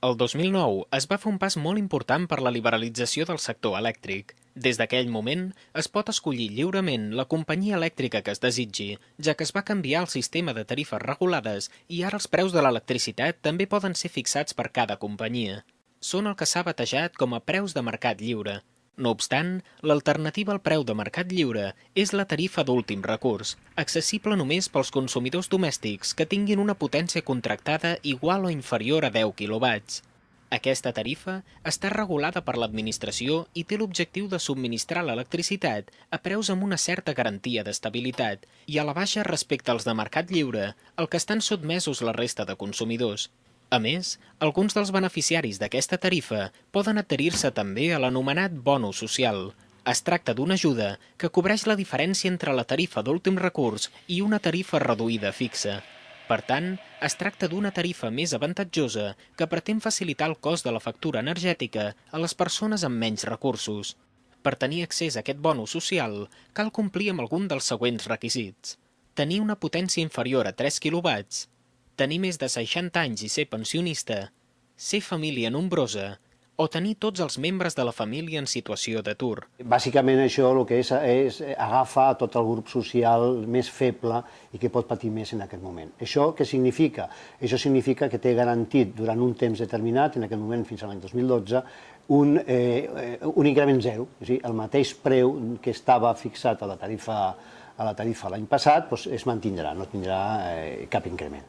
El 2009 es va fer un pas molt important per la liberalització del sector elèctric. Des d'aquell moment, es pot escollir lliurement la companyia elèctrica que es desitgi, ja que es va canviar el sistema de tarifes regulades i ara els preus de l'electricitat també poden ser fixats per cada companyia. Són el que s'ha batejat com a preus de mercat lliure. No obstant, l'alternativa al preu de mercat lliure és la tarifa d'últim recurs, accessible només pels consumidors domèstics que tinguin una potència contractada igual o inferior a 10 quilowatts. Aquesta tarifa està regulada per l'administració i té l'objectiu de subministrar l'electricitat a preus amb una certa garantia d'estabilitat i a la baixa respecte als de mercat lliure, al que estan sotmesos la resta de consumidors. A més, alguns dels beneficiaris d'aquesta tarifa poden adherir-se també a l'anomenat bonus social. Es tracta d'una ajuda que cobreix la diferència entre la tarifa d'últim recurs i una tarifa reduïda fixa. Per tant, es tracta d'una tarifa més avantatjosa que pretén facilitar el cost de la factura energètica a les persones amb menys recursos. Per tenir accés a aquest bonus social, cal complir amb algun dels següents requisits. Tenir una potència inferior a 3 quilowatts, tenir més de 60 anys i ser pensionista, ser família nombrosa o tenir tots els membres de la família en situació d'atur. Bàsicament això el que és agafar tot el grup social més feble i que pot patir més en aquest moment. Això què significa? Això significa que té garantit durant un temps determinat, en aquest moment fins a l'any 2012, un increment zero. És a dir, el mateix preu que estava fixat a la tarifa l'any passat es mantindrà, no tindrà cap increment.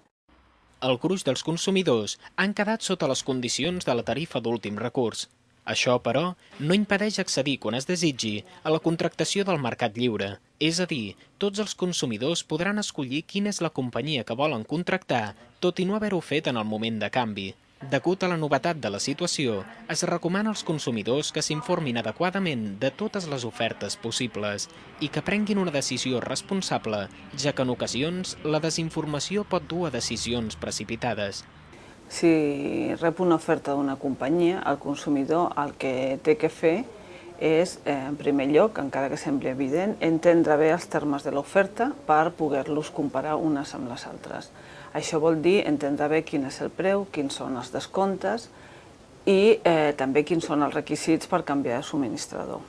El gruix dels consumidors han quedat sota les condicions de la tarifa d'últim recurs. Això, però, no impedeix accedir quan es desitgi a la contractació del mercat lliure. És a dir, tots els consumidors podran escollir quina és la companyia que volen contractar, tot i no haver-ho fet en el moment de canvi. Degut a la novetat de la situació, es recomana als consumidors que s'informin adequadament de totes les ofertes possibles i que prenguin una decisió responsable, ja que en ocasions la desinformació pot dur a decisions precipitades. Si rep una oferta d'una companyia, el consumidor el que té que fer és, en primer lloc, encara que sembli evident, entendre bé els termes de l'oferta per poder-los comparar unes amb les altres. Això vol dir entendre bé quin és el preu, quins són els descomptes i també quins són els requisits per canviar de subministrador.